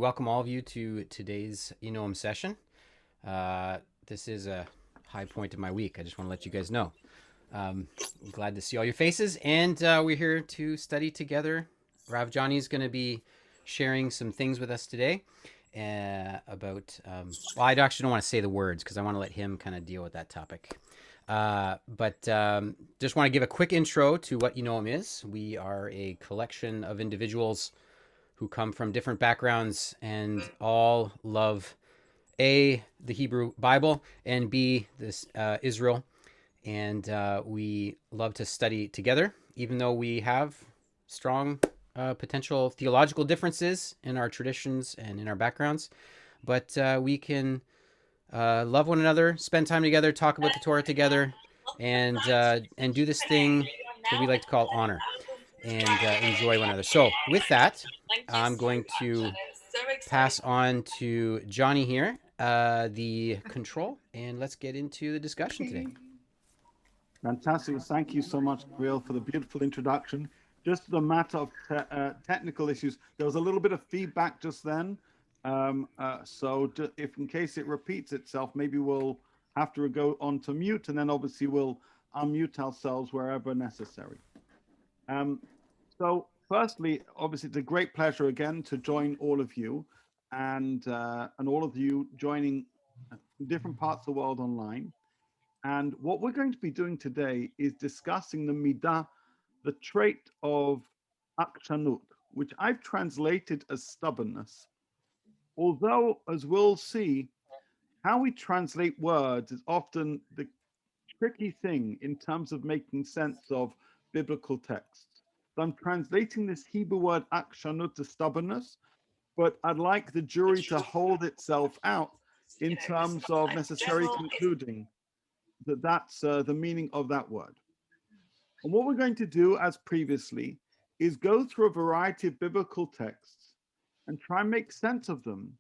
welcome all of you to today's eNoam session. This is a high point of my week. I just want to let you guys know. I'm glad to see all your faces, and we're here to study together. Rav Johnny is going to be sharing some things with us today about, well, I actually don't want to say the words because I want to let him kind of deal with that topic. But just want to give a quick intro to what eNoam is. We are a collection of individuals who come from different backgrounds and all love A, the Hebrew Bible, and B, this Israel. And we love to study together, even though we have strong potential theological differences in our traditions and in our backgrounds. But we can love one another, spend time together, talk about the Torah together, and do this thing that we like to call honor and enjoy one another. So with that, I'm going to pass on to Johnny here, the control, and let's get into the discussion today. Fantastic. Thank you so much, Gabriel, for the beautiful introduction. Just a matter of technical issues. There was a little bit of feedback just then. So if in case it repeats itself, maybe we'll have to go on to mute, and then obviously we'll unmute ourselves wherever necessary. So firstly, obviously, it's a great pleasure again to join all of you and all of you joining different parts of the world online. And what we're going to be doing today is discussing the Middah, the trait of akshanut, which I've translated as stubbornness. Although, as we'll see, how we translate words is often the tricky thing in terms of making sense of biblical texts. So I'm translating this Hebrew word akshanut to stubbornness, but I'd like the jury to hold itself out in terms of necessarily concluding that that's the meaning of that word. And what we're going to do, as previously, is go through a variety of biblical texts and try and make sense of them.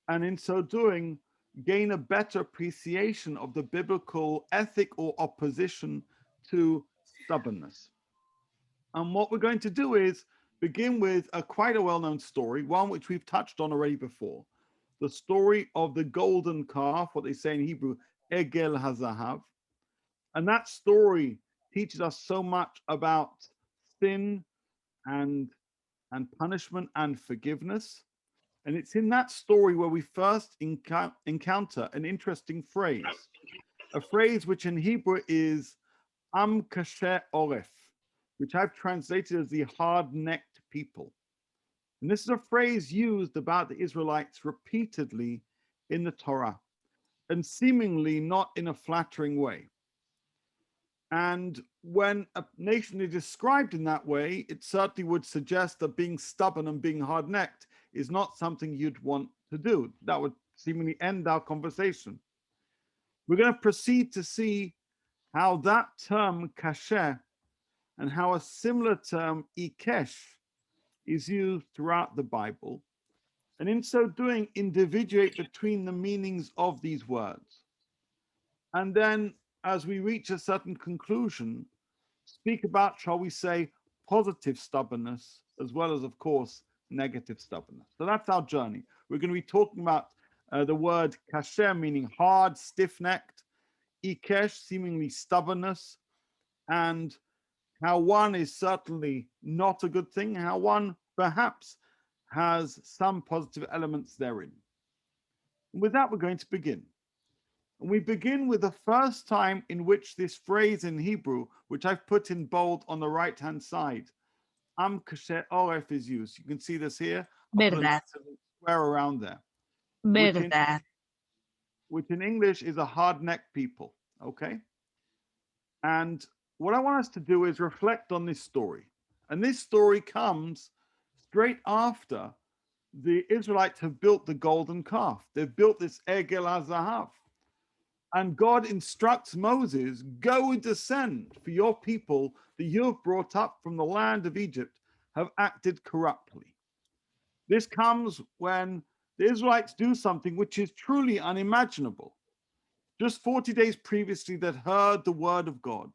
And in so doing, gain a better appreciation of the biblical ethic or opposition to stubbornness. And what we're going to do is begin with quite a well-known story, one which we've touched on already before, the story of the golden calf, what they say in Hebrew, Egel Hazahav. And that story teaches us so much about sin and punishment and forgiveness. And it's in that story where we first encounter an interesting phrase, a phrase which in Hebrew is Am Kasher Oref, which I've translated as the hard-necked people. And this is a phrase used about the Israelites repeatedly in the Torah, and seemingly not in a flattering way. And when a nation is described in that way, it certainly would suggest that being stubborn and being hard-necked is not something you'd want to do. That would seemingly end our conversation. We're going to proceed to see how that term kasher and how a similar term ikesh is used throughout the Bible, and in so doing, individuate between the meanings of these words. And then, as we reach a certain conclusion, speak about, shall we say, positive stubbornness, as well as, of course, negative stubbornness. So that's our journey. We're going to be talking about the word kasher, meaning hard, stiff-necked, ikesh, seemingly stubbornness, and how one is certainly not a good thing, how one perhaps has some positive elements therein. And with that, we're going to begin. And we begin with the first time in which this phrase in Hebrew, which I've put in bold on the right-hand side, Am Kasher Oref, is used. You can see this here. I'll put a square around there. Which in English is a hard-necked people, okay? And what I want us to do is reflect on this story. And this story comes straight after the Israelites have built the golden calf. They've built this Egel HaZahav. And God instructs Moses, go and descend, for your people that you have brought up from the land of Egypt have acted corruptly. This comes when the Israelites do something which is truly unimaginable. Just 40 days previously, they'd heard the word of God.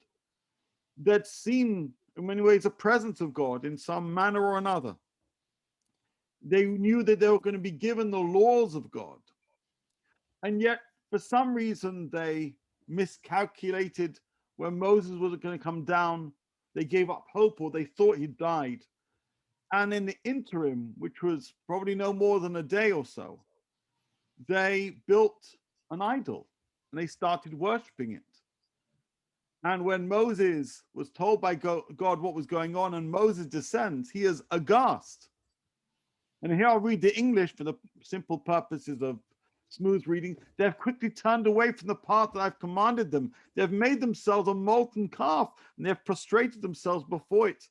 They'd seen, in many ways, the presence of God in some manner or another. They knew that they were going to be given the laws of God. And yet, for some reason, they miscalculated when Moses was going to come down. They gave up hope, or they thought he died. And in the interim, which was probably no more than a day or so, they built an idol and they started worshiping it. And when Moses was told by God what was going on, and Moses descends, he is aghast. And here I'll read the English for the simple purposes of smooth reading. They have quickly turned away from the path that I've commanded them. They have made themselves a molten calf, and they have prostrated themselves before it,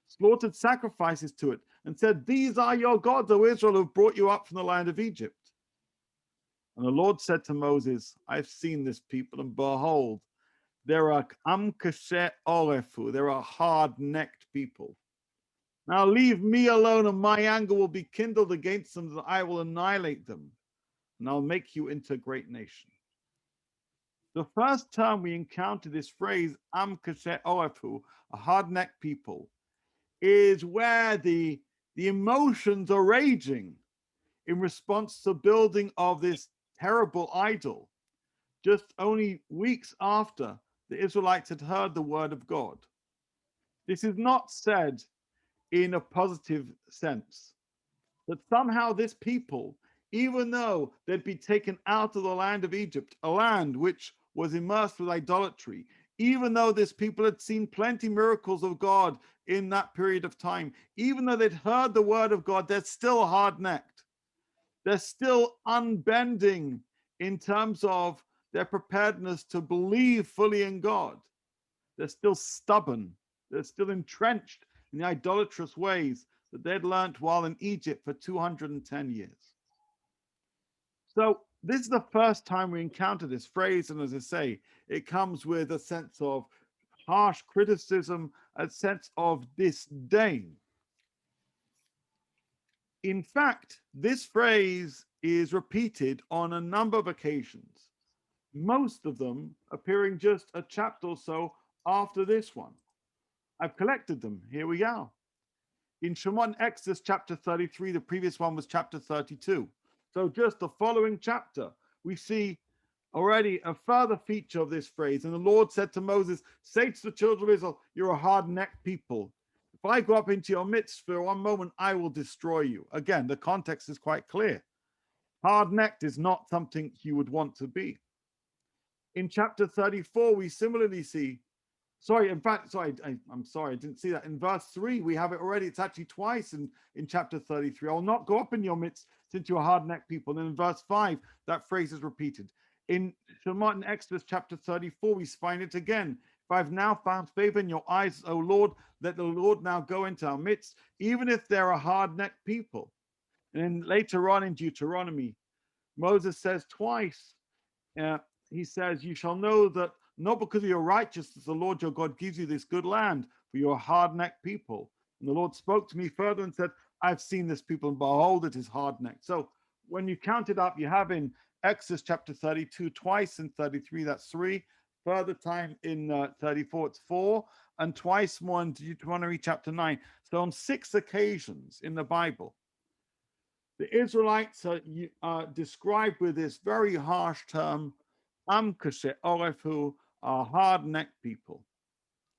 slaughtered sacrifices to it, and said, "These are your gods, O Israel, who have brought you up from the land of Egypt." And the Lord said to Moses, "I've seen this people, and behold, they're a amkashe orefu. They're a hard-necked people. Now leave me alone, and my anger will be kindled against them, that I will annihilate them, and I'll make you into a great nation." The first time we encounter this phrase, amkashe orefu, a hard-necked people, is where the emotions are raging in response to building of this terrible idol, just only weeks after the Israelites had heard the word of God. This is not said in a positive sense, that somehow this people, even though they'd be taken out of the land of Egypt, a land which was immersed with idolatry, even though this people had seen plenty miracles of God in that period of time, even though they'd heard the word of God, they're still hard-necked. They're still unbending in terms of their preparedness to believe fully in God. They're still stubborn. They're still entrenched in the idolatrous ways that they'd learnt while in Egypt for 210 years. So this is the first time we encounter this phrase, and as I say, it comes with a sense of harsh criticism, a sense of disdain. In fact, this phrase is repeated on a number of occasions, most of them appearing just a chapter or so after this one. I've collected them. Here we are. In Shemot Exodus chapter 33, the previous one was chapter 32. So just the following chapter, we see already a further feature of this phrase. And the Lord said to Moses, "Say to the children of Israel, you're a hard-necked people. If I go up into your midst for one moment, I will destroy you." Again, the context is quite clear. Hard-necked is not something you would want to be. In chapter 34, we similarly see, I'm sorry, I didn't see that. In verse 3, we have it already. It's actually twice in chapter 33. "I'll not go up in your midst, since you're hard-necked people." And in verse 5, that phrase is repeated. In Shemot and Exodus chapter 34, we find it again. "If I've now found favor in your eyes, O Lord, let the Lord now go into our midst, even if they're a hard-necked people." And then later on in Deuteronomy, Moses says twice, uh, he says, "You shall know that not because of your righteousness the Lord your God gives you this good land, for you are hard-necked people." And the Lord spoke to me further and said, "I've seen this people, and behold, it is hard-necked." So when you count it up, you have in Exodus chapter 32 twice, in 33 that's 3, further time in 34 it's 4, and twice more in Deuteronomy chapter 9. So on 6 occasions in the Bible, the Israelites are described with this very harsh term, Amkashe Orefu, are hard-necked people.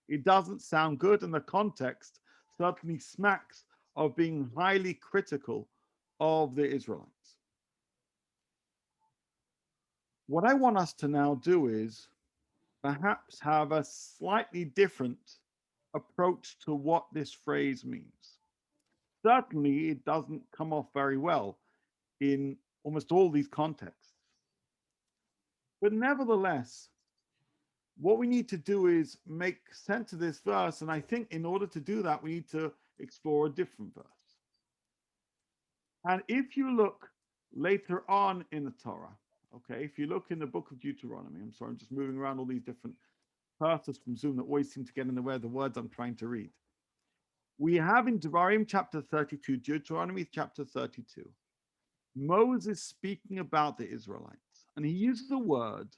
It doesn't sound good, and the context certainly smacks of being highly critical of the Israelites. What I want us to now do is perhaps have a slightly different approach to what this phrase means. Certainly, it doesn't come off very well in almost all these contexts. But nevertheless, what we need to do is make sense of this verse. And I think in order to do that, we need to explore a different verse. And if you look later on in the Torah, okay, if you look in the book of Deuteronomy, I'm sorry, I'm just moving around all these different cursors from Zoom that always seem to get in the way of the words I'm trying to read. We have in Devarim chapter 32, Deuteronomy chapter 32, Moses speaking about the Israelites. And he uses a word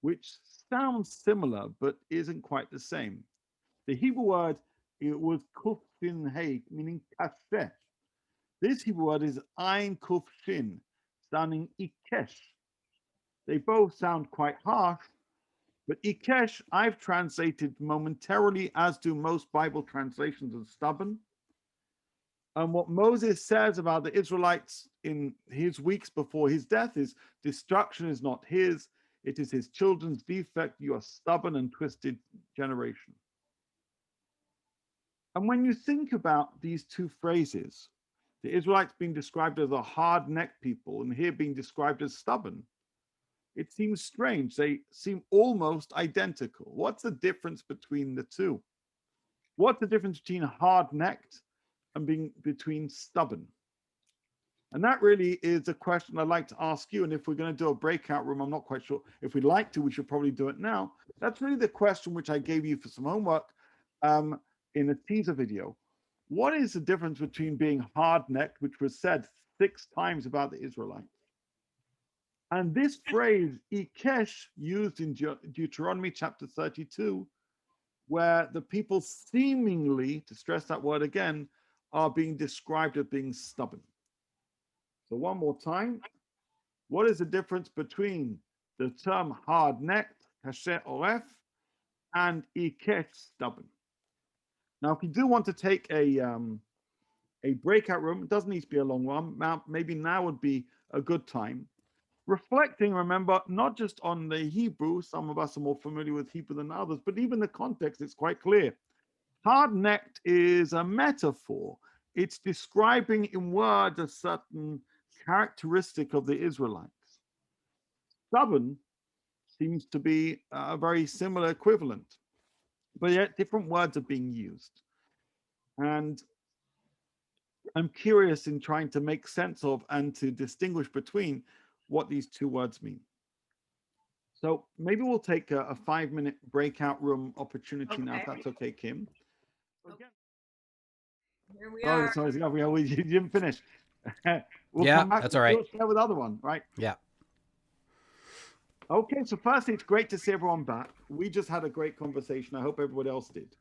which sounds similar but isn't quite the same. The Hebrew word, it was kufin hey, meaning kaseh. This Hebrew word is Ein Kuf Shin, sounding Ikesh. They both sound quite harsh, but Ikesh I've translated momentarily, as do most Bible translations, as stubborn. And what Moses says about the Israelites in his weeks before his death is destruction is not his, it is his children's defect. You are stubborn and twisted generation. And when you think about these two phrases, the Israelites being described as a hard-necked people and here being described as stubborn, it seems strange. They seem almost identical. What's the difference between the two? What's the difference between hard-necked and being between stubborn? And that really is a question I'd like to ask you. And if we're going to do a breakout room, I'm not quite sure. If we'd like to, we should probably do it now. That's really the question which I gave you for some homework in a teaser video. What is the difference between being hard-necked, which was said 6 times about the Israelites, and this phrase, Ikesh, used in Deuteronomy chapter 32, where the people seemingly, to stress that word again, are being described as being stubborn. So one more time, what is the difference between the term hard-necked, kasher oref, and Ikesh, stubborn? Now, if you do want to take a breakout room, it doesn't need to be a long one. Maybe now would be a good time. Reflecting, remember, not just on the Hebrew, some of us are more familiar with Hebrew than others, but even the context, it's quite clear. Hard-necked is a metaphor. It's describing in words a certain characteristic of the Israelites. Stubborn seems to be a very similar equivalent, but yet different words are being used. And I'm curious in trying to make sense of and to distinguish between what these two words mean. So maybe we'll take a 5-minute breakout room opportunity now, if that's okay, Kim. Okay. Here we are. Sorry, you didn't finish. We'll Yeah, come back. that's all right. We'll share with the other one, right? Yeah. Okay, so firstly, it's great to see everyone back. We just had a great conversation. I hope everybody else did.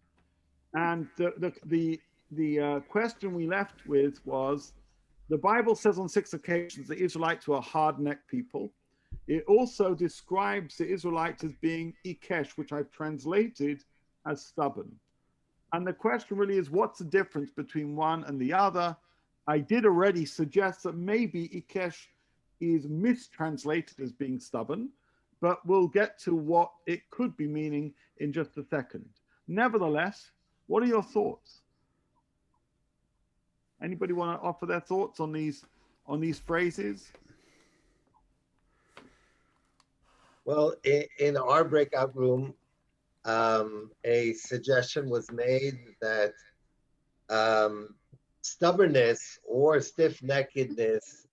And the question we left with was, the Bible says on 6 occasions the Israelites were a hard-necked people. It also describes the Israelites as being Ikesh, which I've translated as stubborn. And the question really is, what's the difference between one and the other? I did already suggest that maybe Ikesh is mistranslated as being stubborn, but we'll get to what it could be meaning in just a second. Nevertheless, what are your thoughts? Anybody want to offer their thoughts on these phrases? Well, in our breakout room, a suggestion was made that stubbornness or stiff-neckedness,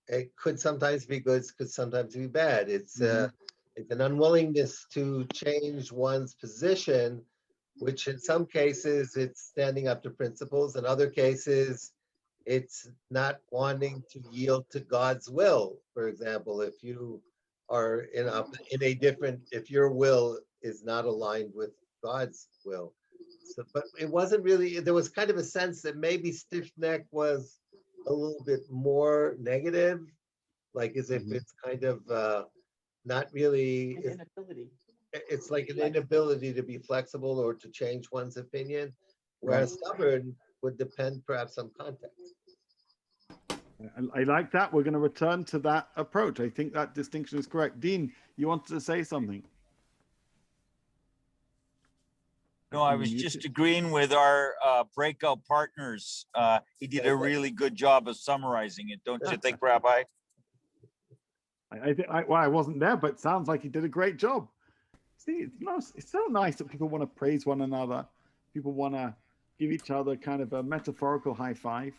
it could sometimes be good, could sometimes be bad. It's an unwillingness to change one's position, which in some cases it's standing up to principles. In other cases, it's not wanting to yield to God's will. For example, if you are if your will is not aligned with God's will. So, but it wasn't really, there was kind of a sense that maybe stiff neck was a little bit more negative, like as if it's kind of not really, An inability. it's like an inability to be flexible or to change one's opinion, whereas stubborn would depend perhaps on context. I like that. We're going to return to that approach. I think that distinction is correct. Dean, you wanted to say something? No, I was just agreeing with our breakout partners. He did a really good job of summarizing it, don't you think, Rabbi? I wasn't there, but it sounds like he did a great job. See, it's so nice that people want to praise one another. People want to give each other kind of a metaphorical high five.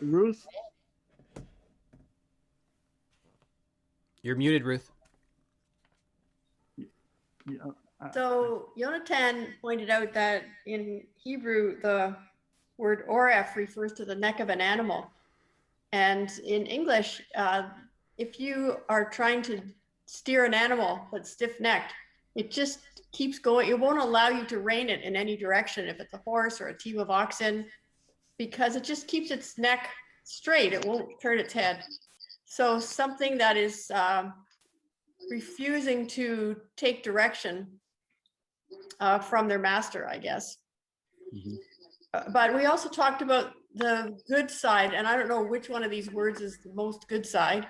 Ruth? You're muted, Ruth. So Jonathan pointed out that in Hebrew, the word oref refers to the neck of an animal. And in English, if you are trying to steer an animal that's stiff-necked, it just keeps going. It won't allow you to rein it in any direction. If it's a horse or a team of oxen, because it just keeps its neck straight. It won't turn its head. So something that is refusing to take direction from their master, I guess. But we also talked about the good side, and I don't know which one of these words is the most good side.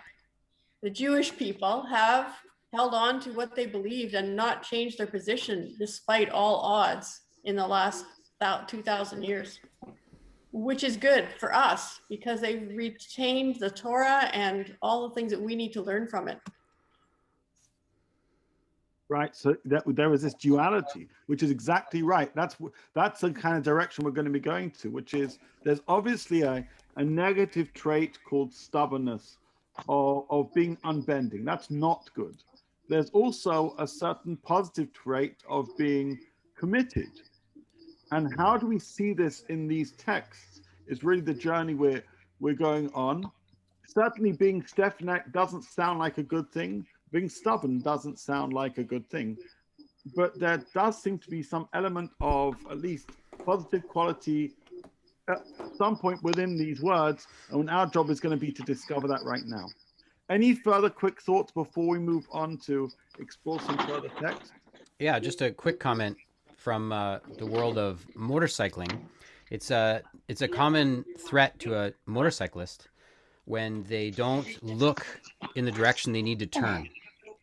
The Jewish people have held on to what they believed and not changed their position despite all odds in the last 2,000 years, which is good for us because they've retained the Torah and all the things that we need to learn from it. Right, so there is this duality, which is exactly right. That's the kind of direction we're going to be going to, which is there's obviously a negative trait called stubbornness, of being unbending. That's not good. There's also a certain positive trait of being committed. And how do we see this in these texts is really the journey we're going on. Certainly being stiff-necked doesn't sound like a good thing. Being stubborn doesn't sound like a good thing, but there does seem to be some element of at least positive quality at some point within these words, and our job is going to be to discover that right now. Any further quick thoughts before we move on to explore some further text? Yeah, just a quick comment from the world of motorcycling. It's a common threat to a motorcyclist when they don't look in the direction they need to turn.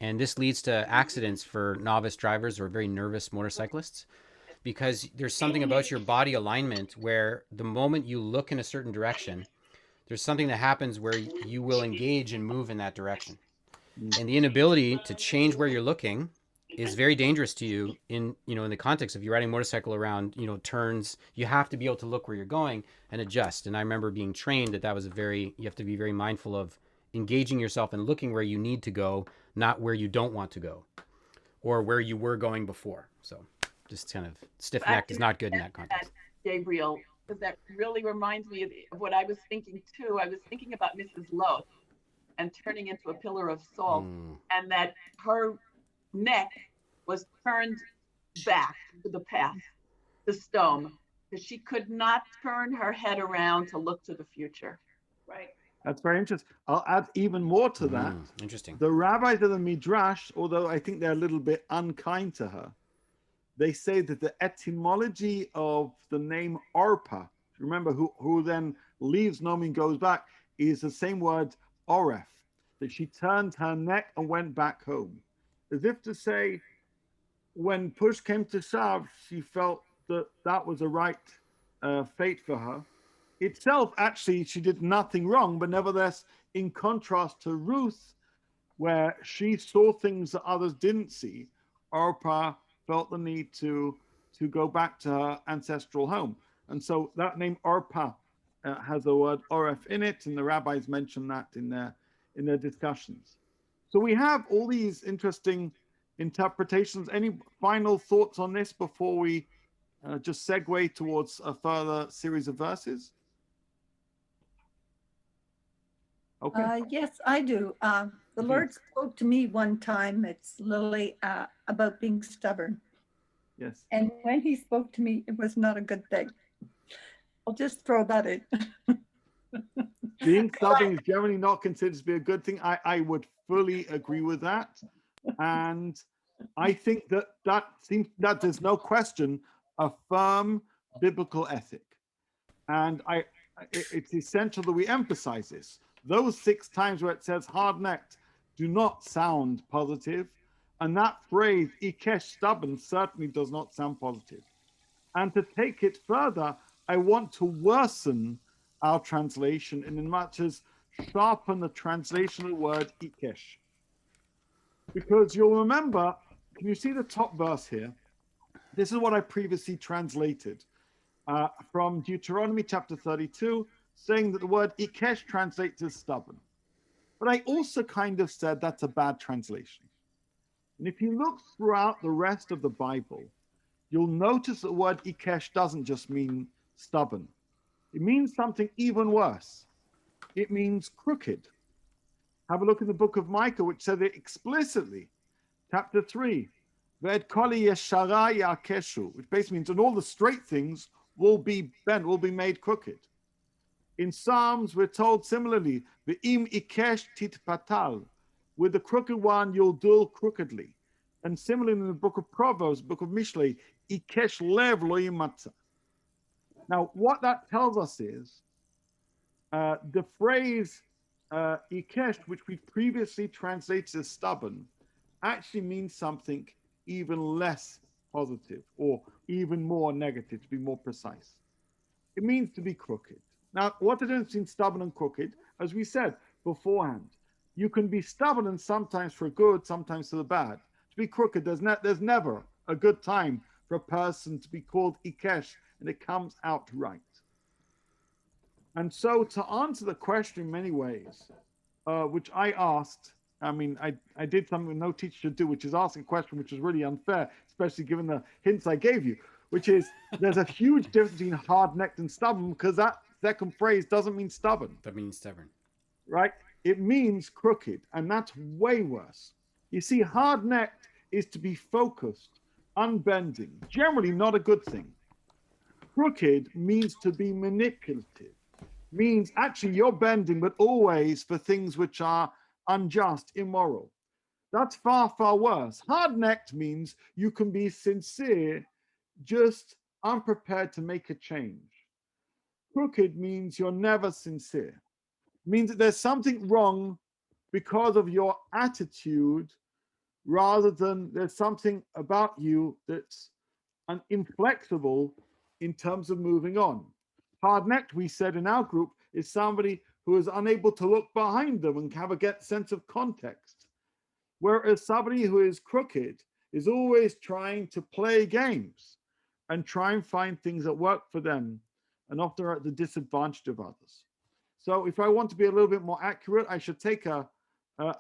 And this leads to accidents for novice drivers or very nervous motorcyclists, because there's something about your body alignment where the moment you look in a certain direction, there's something that happens where you will engage and move in that direction. And the inability to change where you're looking is very dangerous to you in the context of you riding a motorcycle around, turns. You have to be able to look where you're going and adjust. And I remember being trained that was you have to be very mindful of engaging yourself and looking where you need to go, not where you don't want to go or where you were going before. So just kind of stiff-necked is not good in that context. Gabriel, because that really reminds me of what I was thinking too. I was thinking about Mrs. Loth and turning into a pillar of salt, and that her neck was turned back to the path, the stone, because she could not turn her head around to look to the future. Right. That's very interesting. I'll add even more to that. Interesting. The rabbis of the Midrash, although I think they're a little bit unkind to her, they say that the etymology of the name Orpah, remember who then leaves Naomi and goes back, is the same word Oref, that she turned her neck and went back home. As if to say, when push came to shove, she felt that was a right fate for her. Itself, actually, she did nothing wrong, but nevertheless, in contrast to Ruth, where she saw things that others didn't see, Orpah felt the need to go back to her ancestral home. And so that name Orpah has the word Oref in it, and the rabbis mention that in their discussions. So we have all these interesting interpretations. Any final thoughts on this before we just segue towards a further series of verses? Okay. Yes, I do. The Lord spoke to me one time, it's Lily, about being stubborn. Yes. And when he spoke to me, it was not a good thing. I'll just throw that in. Being stubborn is generally not considered to be a good thing. I would fully agree with that. And I think that seems that there's no question a firm biblical ethic. And it's essential that we emphasize this. Those 6 times where it says hard-necked do not sound positive. And that phrase, ikesh, stubborn, certainly does not sound positive. And to take it further, I want to worsen our translation in as much as sharpen the translational word ikesh. Because you'll remember, can you see the top verse here? This is what I previously translated from Deuteronomy chapter 32, saying that the word ikesh translates as stubborn. But I also kind of said that's a bad translation. And if you look throughout the rest of the Bible, you'll notice the word ikesh doesn't just mean stubborn. It means something even worse. It means crooked. Have a look in the book of Micah, which says it explicitly. Chapter 3, which basically means, and all the straight things will be bent, will be made crooked. In Psalms, we're told similarly, Ve'im ikesh titpatal, with the crooked one, you'll deal crookedly. And similarly in the book of Proverbs, book of Mishlei, ikesh lev lo yimatzah. Now, what that tells us is the phrase ikesh, which we previously translated as stubborn, actually means something even less positive or even more negative, to be more precise. It means to be crooked. Now, what the difference between stubborn and crooked, as we said beforehand, you can be stubborn and sometimes for good, sometimes for the bad. To be crooked, there's never a good time for a person to be called ikesh, and it comes out right. And so to answer the question in many ways, which I asked, I mean, I did something no teacher should do, which is ask a question which is really unfair, especially given the hints I gave you, which is there's a huge difference between hard-necked and stubborn, because that second phrase doesn't mean stubborn. That means stubborn. Right? It means crooked, and that's way worse. You see, hard-necked is to be focused, unbending, generally not a good thing. Crooked means to be manipulative, means actually you're bending, but always for things which are unjust, immoral. That's far, far worse. Hard-necked means you can be sincere, just unprepared to make a change. Crooked means you're never sincere. It means that there's something wrong because of your attitude, rather than there's something about you that's inflexible in terms of moving on. Hard-necked, we said in our group, is somebody who is unable to look behind them and have a sense of context. Whereas somebody who is crooked is always trying to play games and try and find things that work for them, and often are at the disadvantage of others. So if I want to be a little bit more accurate, I should take a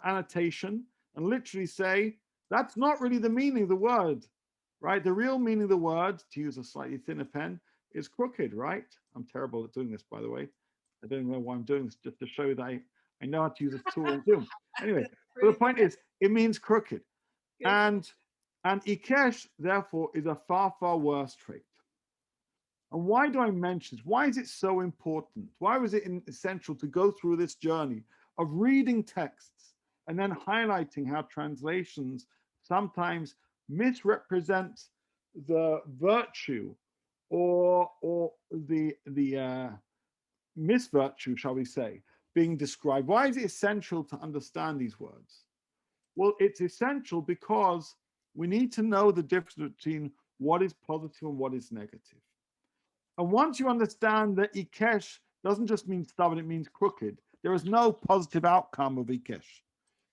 annotation and literally say, that's not really the meaning of the word, right? The real meaning of the word, to use a slightly thinner pen, is crooked, right? I'm terrible at doing this, by the way. I don't know why I'm doing this, just to show you that I know how to use this tool on Zoom. Anyway, but the point is, it means crooked. And ikesh, therefore, is a far, far worse trait. And why do I mention this? Why is it so important? Why was it essential to go through this journey of reading texts and then highlighting how translations sometimes misrepresent the virtue or the misvirtue, shall we say, being described? Why is it essential to understand these words? Well, it's essential because we need to know the difference between what is positive and what is negative. And once you understand that ikesh doesn't just mean stubborn, it means crooked, there is no positive outcome of ikesh.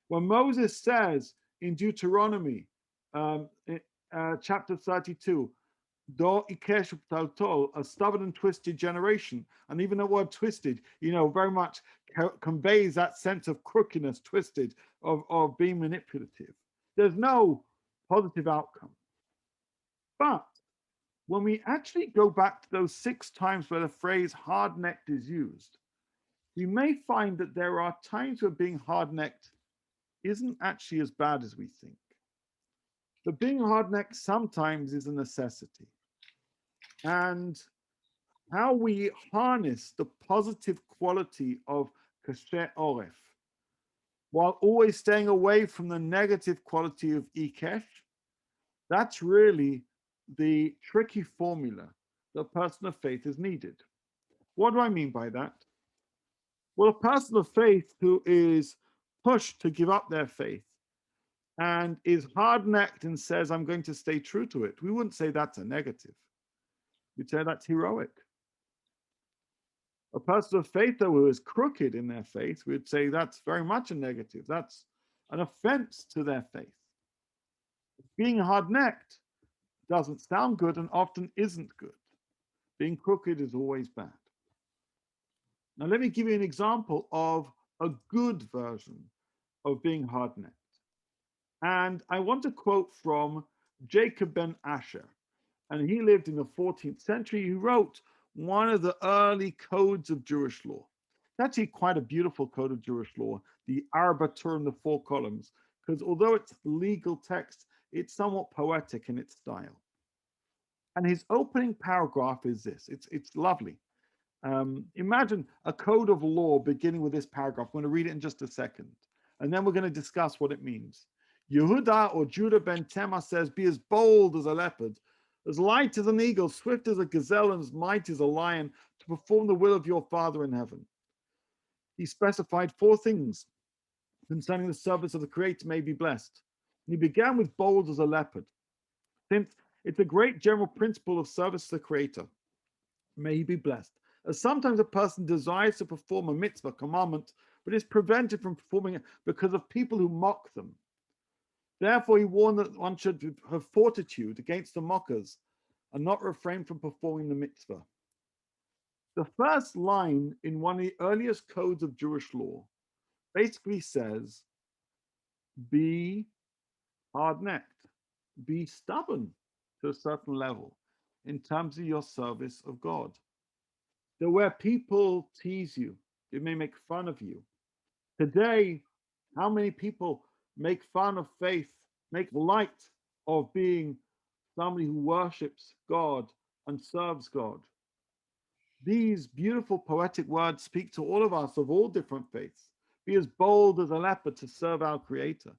When Moses says in Deuteronomy, chapter 32, do ikesh uptaltol, a stubborn and twisted generation, and even the word twisted, very much conveys that sense of crookedness, twisted, of being manipulative. There's no positive outcome. But when we actually go back to those 6 times where the phrase hard-necked is used, we may find that there are times where being hard-necked isn't actually as bad as we think. But being hard-necked sometimes is a necessity. And how we harness the positive quality of kasher oref, while always staying away from the negative quality of ikesh, that's really the tricky formula that a person of faith is needed. What do I mean by that? Well, a person of faith who is pushed to give up their faith and is hard-necked and says, I'm going to stay true to it, we wouldn't say that's a negative. We'd say that's heroic. A person of faith, though, who is crooked in their faith, we'd say that's very much a negative. That's an offense to their faith. Being hard-necked doesn't sound good and often isn't good. Being crooked is always bad. Now, let me give you an example of a good version of being hard-necked. And I want to quote from Jacob ben Asher. And he lived in the 14th century. He wrote one of the early codes of Jewish law. It's actually quite a beautiful code of Jewish law, the Arba Term, the 4 columns, because although it's legal text, it's somewhat poetic in its style. And his opening paragraph is this. It's lovely. Imagine a code of law beginning with this paragraph. I'm going to read it in just a second, and then we're going to discuss what it means. Yehuda or Judah ben Tema says, be as bold as a leopard, as light as an eagle, swift as a gazelle, and as mighty as a lion, to perform the will of your Father in heaven. He specified 4 things concerning the service of the Creator may be blessed. And he began with bold as a leopard, since it's a great general principle of service to the Creator. May he be blessed. As sometimes a person desires to perform a mitzvah commandment, but is prevented from performing it because of people who mock them. Therefore, he warned that one should have fortitude against the mockers and not refrain from performing the mitzvah. The first line in one of the earliest codes of Jewish law basically says, be hard-necked, be stubborn to a certain level in terms of your service of God. That where people tease you, they may make fun of you. Today, how many people make fun of faith, make light of being somebody who worships God and serves God? These beautiful poetic words speak to all of us of all different faiths. Be as bold as a leopard to serve our Creator.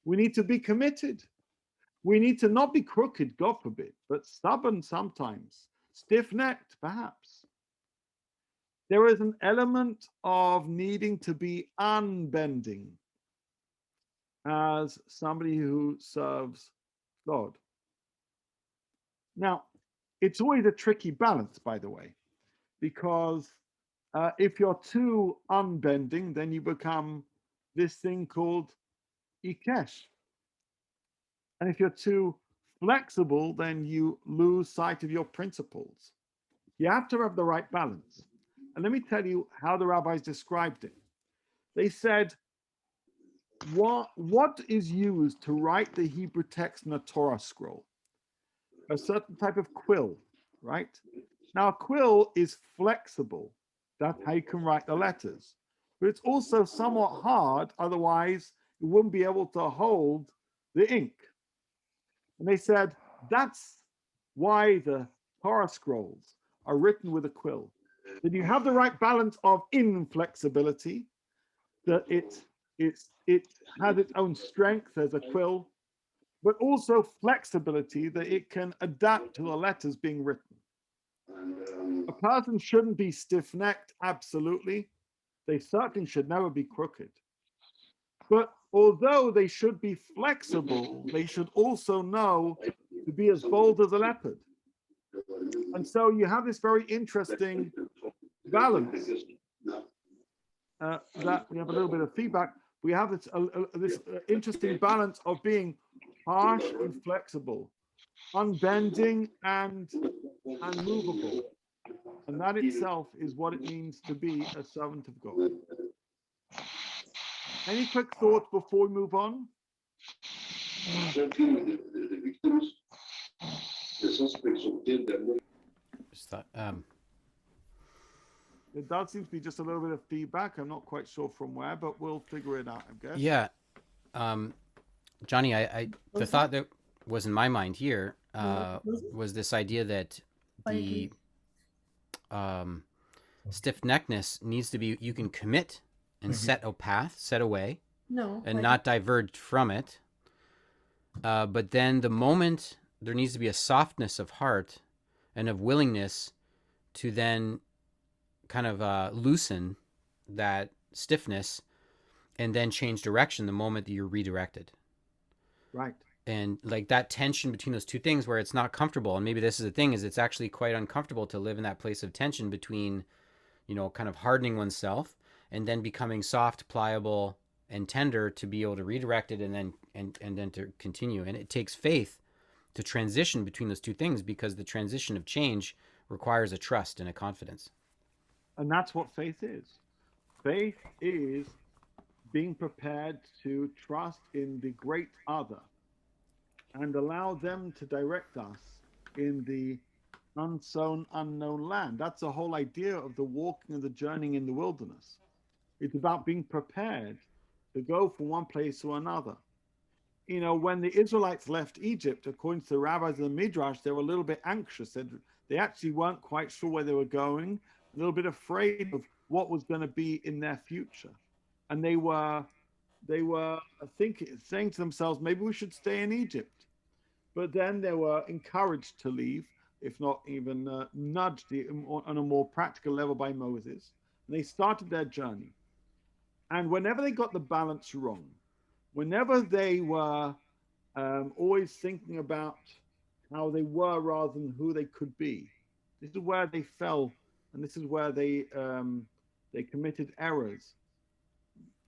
We need to be committed. We need to not be crooked, God forbid, but stubborn sometimes, stiff-necked perhaps. There is an element of needing to be unbending as somebody who serves God. Now, it's always a tricky balance, by the way, because if you're too unbending, then you become this thing called ikesh. And if you're too flexible, then you lose sight of your principles. You have to have the right balance. And let me tell you how the rabbis described it. They said, what is used to write the Hebrew text in a Torah scroll? A certain type of quill, right? Now, a quill is flexible. That's how you can write the letters. But it's also somewhat hard, otherwise you wouldn't be able to hold the ink. And they said, that's why the Torah scrolls are written with a quill. That you have the right balance of inflexibility, that it has its own strength as a quill, but also flexibility that it can adapt to the letters being written. A person shouldn't be stiff-necked, absolutely. They certainly should never be crooked. But although they should be flexible, they should also know to be as bold as a leopard. And so you have this very interesting balance. That we have a little bit of feedback. We have this interesting balance of being harsh and flexible, unbending and unmovable. And that itself is what it means to be a servant of God. Any quick thoughts before we move on? There does seem to be just a little bit of feedback. I'm not quite sure from where, but we'll figure it out, I guess. Yeah. Johnny, the thought that was in my mind here was this idea that the stiff-neckedness needs to be, you can commit and set a path, set a way, and not diverge from it. But then the moment there needs to be a softness of heart and of willingness to then kind of loosen that stiffness and then change direction the moment that you're redirected. Right. And like that tension between those two things where it's not comfortable. And maybe this is the thing, is it's actually quite uncomfortable to live in that place of tension between, you know, kind of hardening oneself and then becoming soft, pliable, and tender to be able to redirect it and then to continue. And it takes faith to transition between those two things, because the transition of change requires a trust and a confidence. And that's what faith is. Faith is being prepared to trust in the great other and allow them to direct us in the unsown, unknown land. That's the whole idea of the walking and the journeying in the wilderness. It's about being prepared to go from one place to another. You know, when the Israelites left Egypt, according to the rabbis of the Midrash, they were a little bit anxious. They actually weren't quite sure where they were going. a little bit afraid of what was going to be in their future. And they were saying to themselves, maybe we should stay in Egypt. But then they were encouraged to leave, if not even nudged on a more practical level by Moses. And they started their journey. And whenever they got the balance wrong, whenever they were always thinking about how they were rather than who they could be, this is where they fell, and this is where they committed errors.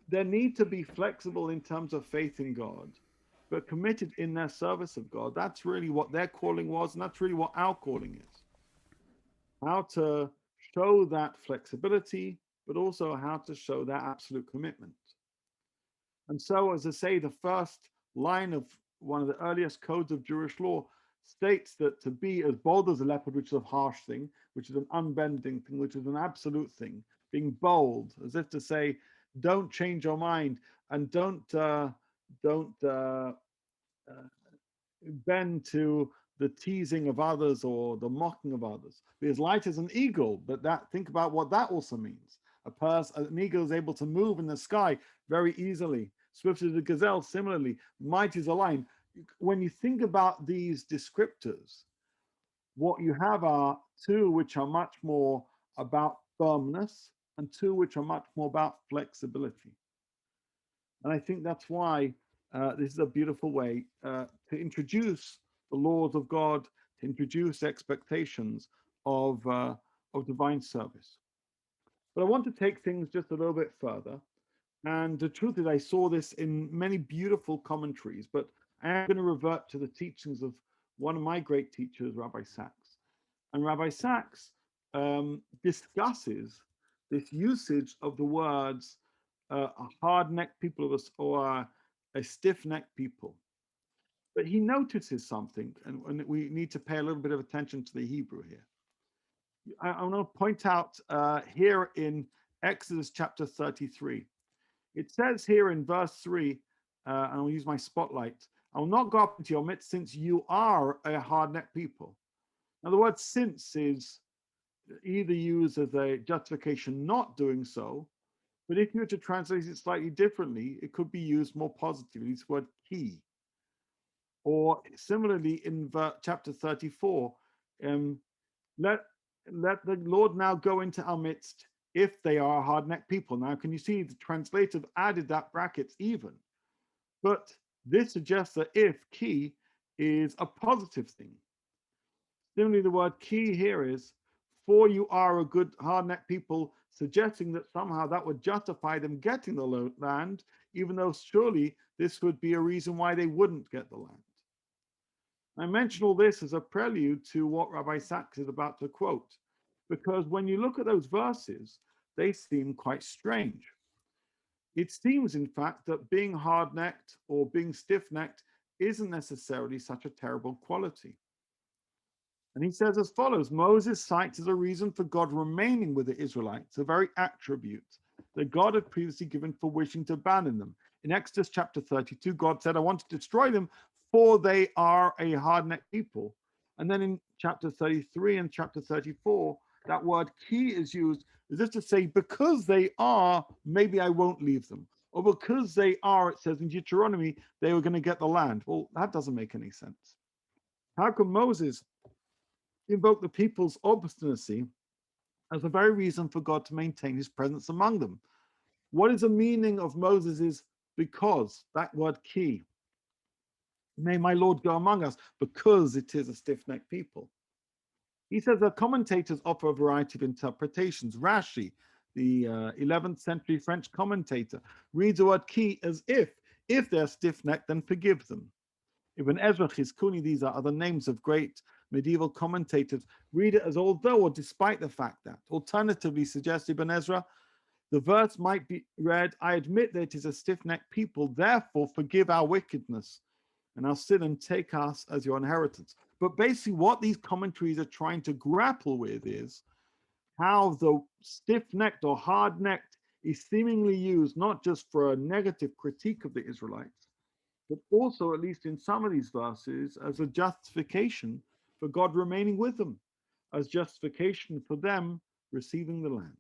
There need to be flexible in terms of faith in God, but committed in their service of God. That's really what their calling was, and that's really what our calling is. How to show that flexibility, but also how to show that absolute commitment. And so, as I say, the first line of one of the earliest codes of Jewish law states that to be as bold as a leopard, which is a harsh thing, which is an unbending thing, which is an absolute thing, being bold, as if to say, don't change your mind and don't bend to the teasing of others or the mocking of others. Be as light as an eagle, but think about what that also means. An eagle is able to move in the sky very easily. Swift as a gazelle, similarly, might as a lion. When you think about these descriptors, what you have are two which are much more about firmness and two which are much more about flexibility. And I think that's why this is a beautiful way to introduce the laws of God, to introduce expectations of divine service. But I want to take things just a little bit further. And the truth is, I saw this in many beautiful commentaries, but I am going to revert to the teachings of one of my great teachers, Rabbi Sachs. And Rabbi Sachs discusses this usage of the words a hard-necked people or a stiff-necked people. But he notices something, and we need to pay a little bit of attention to the Hebrew here. I want to point out here in Exodus chapter 33. It says here in verse 3, and I'll use my spotlight, I will not go up into your midst since you are a hard-necked people. Now, the word since is either used as a justification not doing so, but if you were to translate it slightly differently, it could be used more positively. This word key. Or similarly in chapter 34, let the Lord now go into our midst if they are a hard-necked people. Now, can you see the translator added that brackets even? But this suggests that if key is a positive thing. Similarly, the word key here is for you are a good hard-necked people, suggesting that somehow that would justify them getting the land, even though surely this would be a reason why they wouldn't get the land. I mention all this as a prelude to what Rabbi Sachs is about to quote, because when you look at those verses, they seem quite strange. It seems, in fact, that being hard-necked or being stiff-necked isn't necessarily such a terrible quality. And he says as follows, Moses cites as a reason for God remaining with the Israelites, a very attribute that God had previously given for wishing to abandon them. In Exodus chapter 32, God said, I want to destroy them, for they are a hard-necked people. And then in chapter 33 and chapter 34, that word key is used as if to say, because they are, maybe I won't leave them. Or because they are, it says in Deuteronomy, they were going to get the land. Well, that doesn't make any sense. How can Moses invoke the people's obstinacy as the very reason for God to maintain his presence among them? What is the meaning of Moses's because, that word key? May my Lord go among us, because it is a stiff-necked people. He says that commentators offer a variety of interpretations. Rashi, the 11th century French commentator, reads the word key as if they're stiff-necked, then forgive them. Ibn Ezra, Chizkuni, these are other names of great medieval commentators, read it as although or despite the fact that. Alternatively, suggests Ibn Ezra, the verse might be read, I admit that it is a stiff-necked people, therefore forgive our wickedness and our sin and take us as your inheritance. But basically what these commentaries are trying to grapple with is how the stiff-necked or hard-necked is seemingly used not just for a negative critique of the Israelites, but also, at least in some of these verses, as a justification for God remaining with them, as justification for them receiving the land.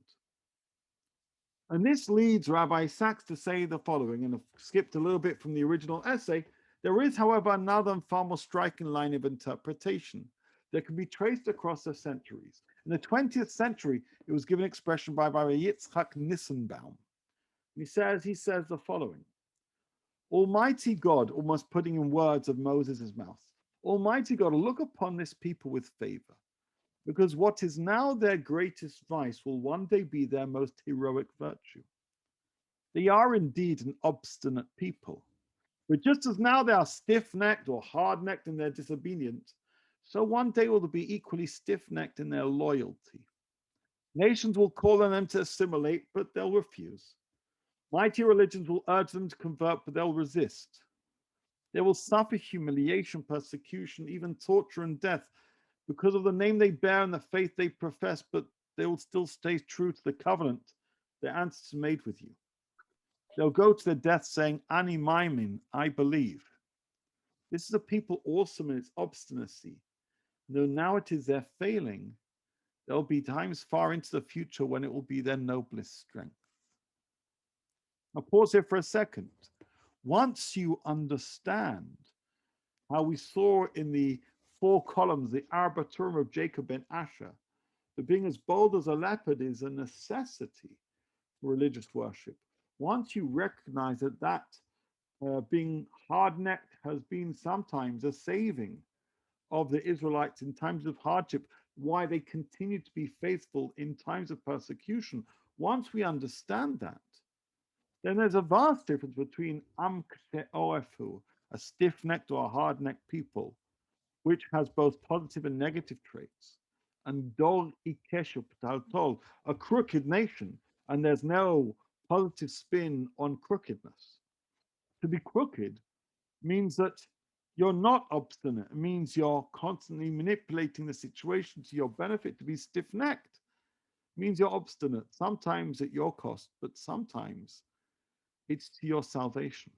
And this leads Rabbi Sachs to say the following, and I've skipped a little bit from the original essay. There is, however, another and far more striking line of interpretation that can be traced across the centuries. In the 20th century, it was given expression by Rabbi Yitzchak Nissenbaum. He says the following: Almighty God, almost putting in words of Moses' mouth, Almighty God, look upon this people with favor, because what is now their greatest vice will one day be their most heroic virtue. They are indeed an obstinate people, but just as now they are stiff-necked or hard-necked in their disobedience, so one day will be equally stiff-necked in their loyalty. Nations will call on them to assimilate, but they'll refuse. Mighty religions will urge them to convert, but they'll resist. They will suffer humiliation, persecution, even torture and death because of the name they bear and the faith they profess, but they will still stay true to the covenant their ancestors made with you. They'll go to their death saying, Ani Maimin, I believe. This is a people awesome in its obstinacy. Though now it is their failing, there'll be times far into the future when it will be their noblest strength. Now pause here for a second. Once you understand how we saw in the 4 columns, the Arbatur of Jacob ben Asher, that being as bold as a leopard is a necessity for religious worship. Once you recognize that being hard-necked has been sometimes a saving of the Israelites in times of hardship, why they continue to be faithful in times of persecution. Once we understand that, then there's a vast difference between Am Oefu, a stiff-necked or a hard-necked people, which has both positive and negative traits, and Dor Ikeshu Ptaltol, a crooked nation, and there's no positive spin on crookedness. To be crooked means that you're not obstinate. It means you're constantly manipulating the situation to your benefit. To be stiff-necked means you're obstinate, sometimes at your cost, but sometimes it's to your salvation.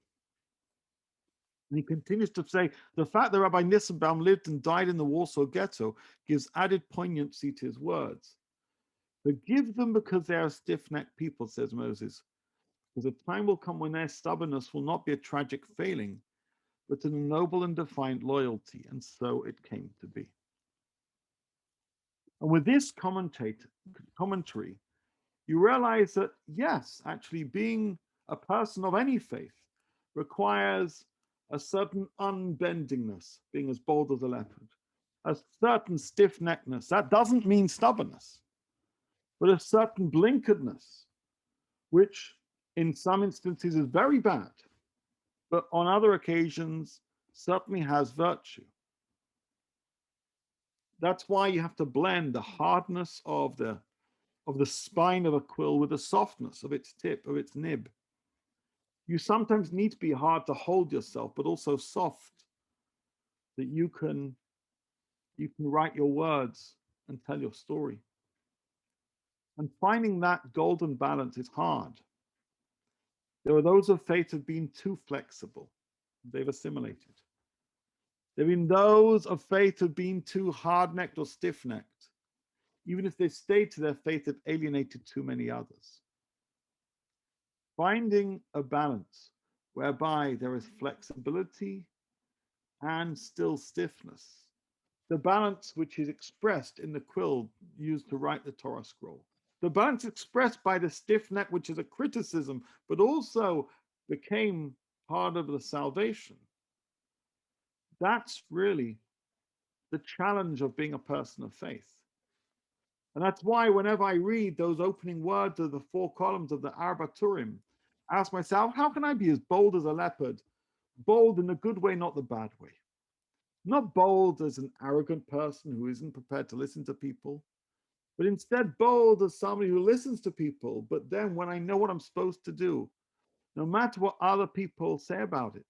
And he continues to say, the fact that Rabbi Nissenbaum lived and died in the Warsaw Ghetto gives added poignancy to his words. Forgive them because they are stiff-necked people, says Moses, because a time will come when their stubbornness will not be a tragic failing, but a noble and defiant loyalty, and so it came to be. And with this commentary, you realize that, yes, actually being a person of any faith requires a certain unbendingness, being as bold as a leopard, a certain stiff-neckedness. That doesn't mean stubbornness, but a certain blinkeredness, which in some instances is very bad, but on other occasions certainly has virtue. That's why you have to blend the hardness of the spine of a quill with the softness of its tip, of its nib. You sometimes need to be hard to hold yourself, but also soft, that you can write your words and tell your story. And finding that golden balance is hard. There are those of faith who have been too flexible. They've assimilated. There have been those of faith who have been too hard-necked or stiff-necked. Even if they stayed to their faith, have alienated too many others. Finding a balance whereby there is flexibility and still stiffness. The balance which is expressed in the quill used to write the Torah scroll. The balance expressed by the stiff neck, which is a criticism, but also became part of the salvation. That's really the challenge of being a person of faith. And that's why whenever I read those opening words of the 4 columns of the Arba Turim, I ask myself, how can I be as bold as a leopard? Bold in the good way, not the bad way. Not bold as an arrogant person who isn't prepared to listen to people, but instead bold as somebody who listens to people. But then when I know what I'm supposed to do, no matter what other people say about it,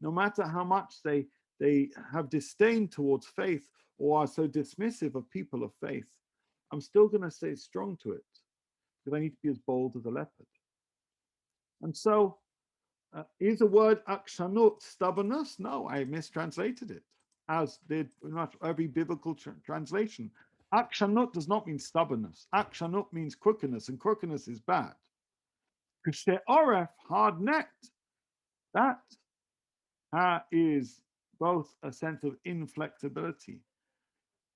no matter how much they have disdain towards faith or are so dismissive of people of faith, I'm still going to stay strong to it because I need to be as bold as a leopard. And so, is the word akshanut stubbornness? No, I mistranslated it, as did pretty much every biblical translation. Akshanut does not mean stubbornness. Akshanut means crookedness, and crookedness is bad. Kshe oref, hard-necked, that is both a sense of inflexibility,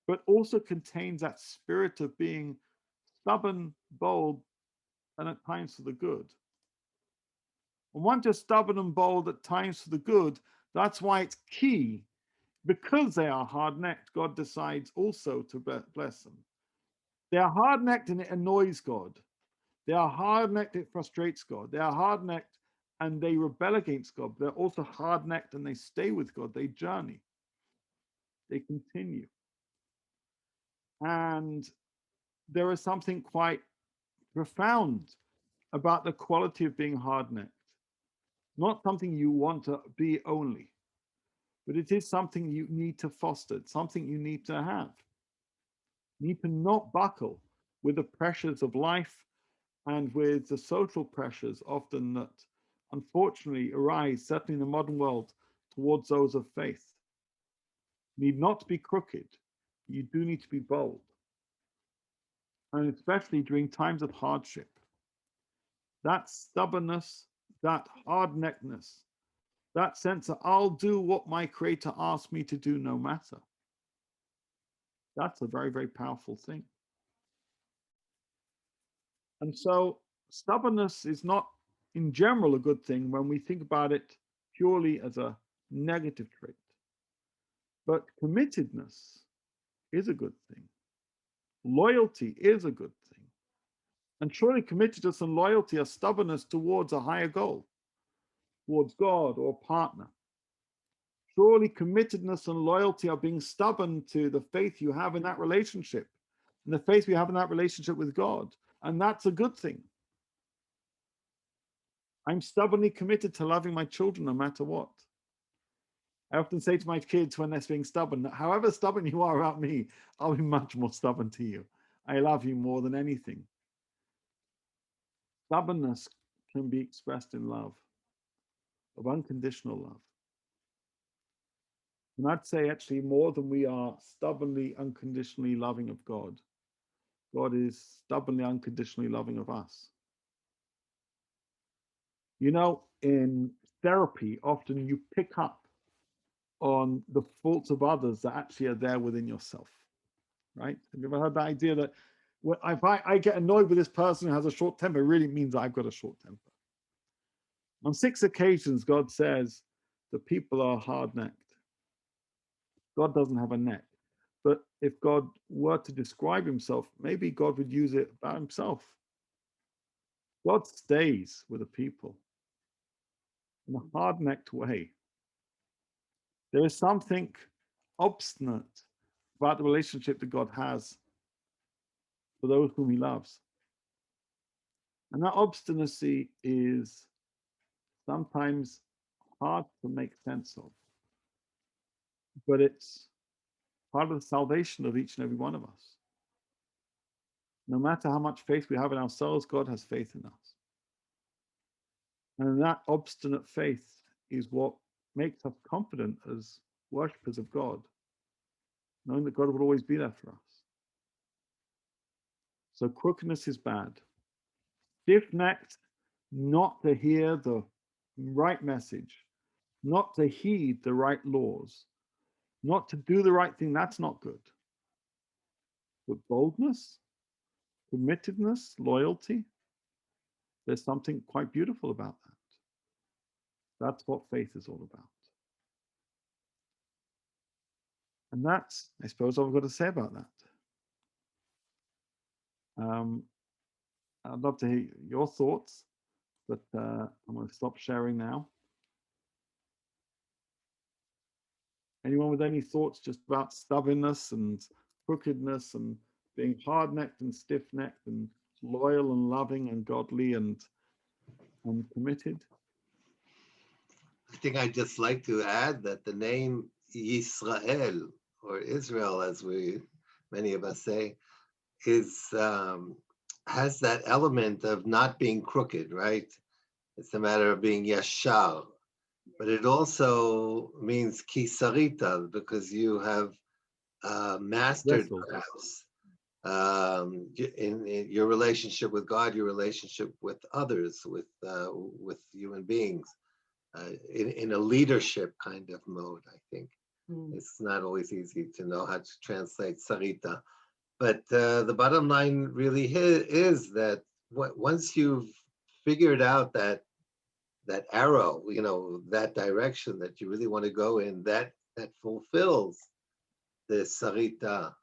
but also contains that spirit of being stubborn, bold, and at times for the good. And once you're stubborn and bold at times for the good, that's why it's key. Because they are hard-necked, God decides also to bless them. They are hard-necked and it annoys God. They are hard-necked, it frustrates God. They are hard-necked and they rebel against God. They're also hard-necked and they stay with God. They journey. They continue. And there is something quite profound about the quality of being hard-necked. Not something you want to be only, but it is something you need to foster, something you need to have. You need to not buckle with the pressures of life and with the social pressures often that unfortunately arise, certainly in the modern world, towards those of faith. You need not to be crooked. You do need to be bold. And especially during times of hardship. That stubbornness, that hard-neckedness, that sense that I'll do what my Creator asks me to do no matter. That's a very, very powerful thing. And so stubbornness is not in general a good thing when we think about it purely as a negative trait. But committedness is a good thing. Loyalty is a good thing. And surely committedness and loyalty are stubbornness towards a higher goal, towards God or partner. Surely committedness and loyalty are being stubborn to the faith you have in that relationship, and the faith we have in that relationship with God. And that's a good thing. I'm stubbornly committed to loving my children no matter what. I often say to my kids when they're being stubborn, however stubborn you are about me, I'll be much more stubborn to you. I love you more than anything. Stubbornness can be expressed in love, of unconditional love. And I'd say actually more than we are stubbornly, unconditionally loving of God, God is stubbornly, unconditionally loving of us. You know, in therapy, often you pick up on the faults of others that actually are there within yourself, right? Have you ever heard that idea that if I get annoyed with this person who has a short temper, it really means I've got a short temper? On 6 occasions, God says that people are hard-necked. God doesn't have a neck. But if God were to describe himself, maybe God would use it about himself. God stays with the people in a hard-necked way. There is something obstinate about the relationship that God has for those whom he loves. And that obstinacy is sometimes hard to make sense of. But it's part of the salvation of each and every one of us. No matter how much faith we have in ourselves, God has faith in us. And that obstinate faith is what makes us confident as worshippers of God, knowing that God will always be there for us. So crookedness is bad. Stiff-necked, not to hear the right message, not to heed the right laws, not to do the right thing, that's not good. But boldness, committedness, loyalty, there's something quite beautiful about that. That's what faith is all about. And that's, I suppose, all I've got to say about that. I'd love to hear your thoughts, but I'm going to stop sharing now. Anyone with any thoughts just about stubbornness and crookedness and being hard-necked and stiff-necked and loyal and loving and godly and committed? I think I'd just like to add that the name Yisrael, or Israel, as many of us say, is has that element of not being crooked, right? It's a matter of being yashar, but it also means kisarita, because you have mastered perhaps in your relationship with God, your relationship with others, with human beings, in a leadership kind of mode. I think it's not always easy to know how to translate sarita, but the bottom line really is that once you've figured out that arrow, that direction that you really want to go in, that fulfills the sarita,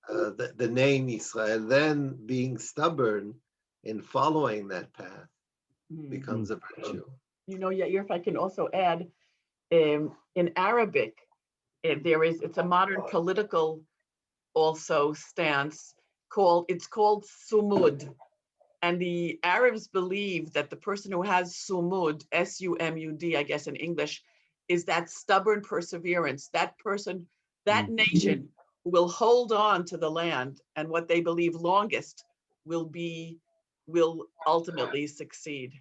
the name Israel, then being stubborn in following that path becomes a virtue. Yair, if I can also add, in Arabic, it's a modern political also stance it's called sumud. And the Arabs believe that the person who has sumud, S-U-M-U-D, I guess in English, is that stubborn perseverance, that person, that nation who will hold on to the land, and what they believe longest will ultimately succeed.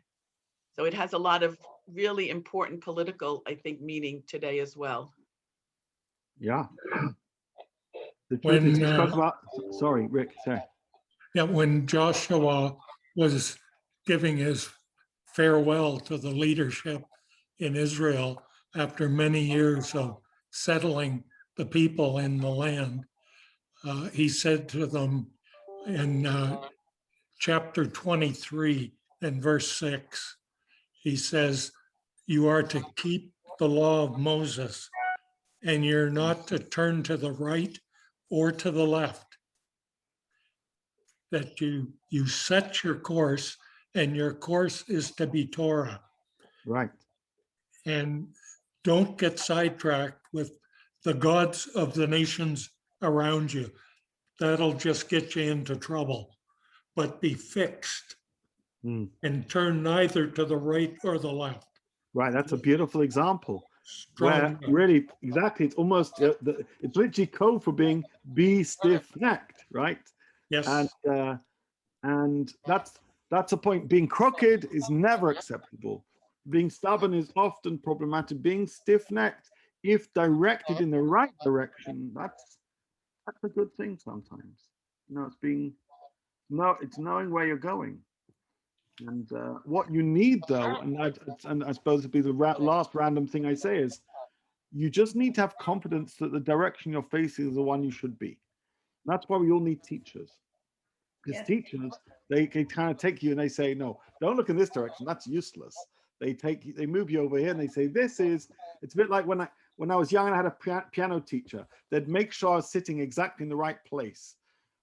So it has a lot of really important political, I think, meaning today as well. Yeah. The truth is, talk about, sorry, Rick, sorry. Yeah, when Joshua was giving his farewell to the leadership in Israel after many years of settling the people in the land, he said to them in chapter 23 and verse 6, he says, "You are to keep the law of Moses, and you're not to turn to the right or to the left. That you set your course, and your course is to be Torah." Right. And don't get sidetracked with the gods of the nations around you. That'll just get you into trouble. But be fixed and turn neither to the right or the left. Right, that's a beautiful example. Strong. Where really, exactly, it's almost, it's literally code for be stiff-necked, right? Yes. And that's a point. Being crooked is never acceptable. Being stubborn is often problematic. Being stiff-necked, if directed in the right direction, that's a good thing sometimes. It's knowing where you're going. And what you need, though, and I suppose it'd be the last random thing I say is, you just need to have confidence that the direction you're facing is the one you should be. That's why we all need teachers. Because teachers, they kind of take you and they say, no, don't look in this direction. That's useless. They move you over here and they say, it's a bit like when I was young and I had a piano teacher. They'd make sure I was sitting exactly in the right place.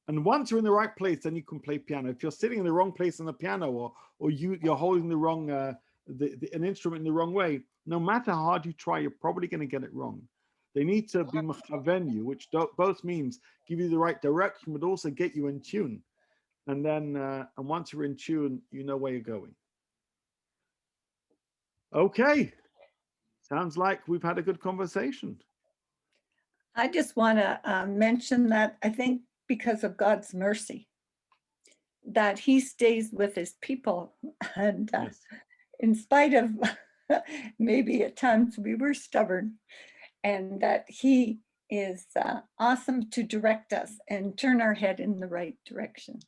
And once you're in the right place, then you can play piano. If you're sitting in the wrong place on the piano, or you're holding the wrong an instrument in the wrong way, no matter how hard you try, you're probably going to get it wrong. They need to be mechaven you, which both means give you the right direction, but also get you in tune. And then, and once you're in tune, you know where you're going. Okay, sounds like we've had a good conversation. I just want to mention that I think because of God's mercy, that he stays with his people. And Yes. in spite of maybe at times we were stubborn, and that he is awesome to direct us and turn our head in the right direction.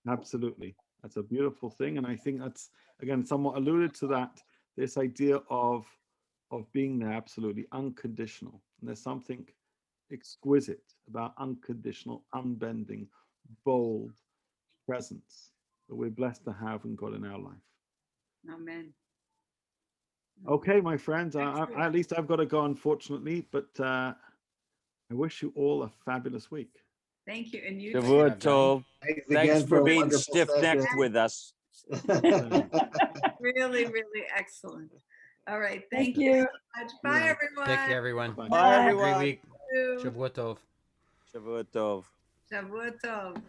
Absolutely. That's a beautiful thing. And I think that's, again, somewhat alluded to that, this idea of being there absolutely unconditional. And there's something exquisite about unconditional, unbending, bold presence that we're blessed to have in God in our life. Amen. Okay, my friends, at least I've got to go, unfortunately, but I wish you all a fabulous week. Thank you. And you Shavua Tov. Thanks Thanks again for a being wonderful stiff-necked session. with us. really, really excellent. All right. Thank Thank you you. so much. Bye, everyone. Take care, everyone. Bye. Bye, Have a everyone. great week. Thank you. Shavua Tov. Shavua Tov. Shavua Tov.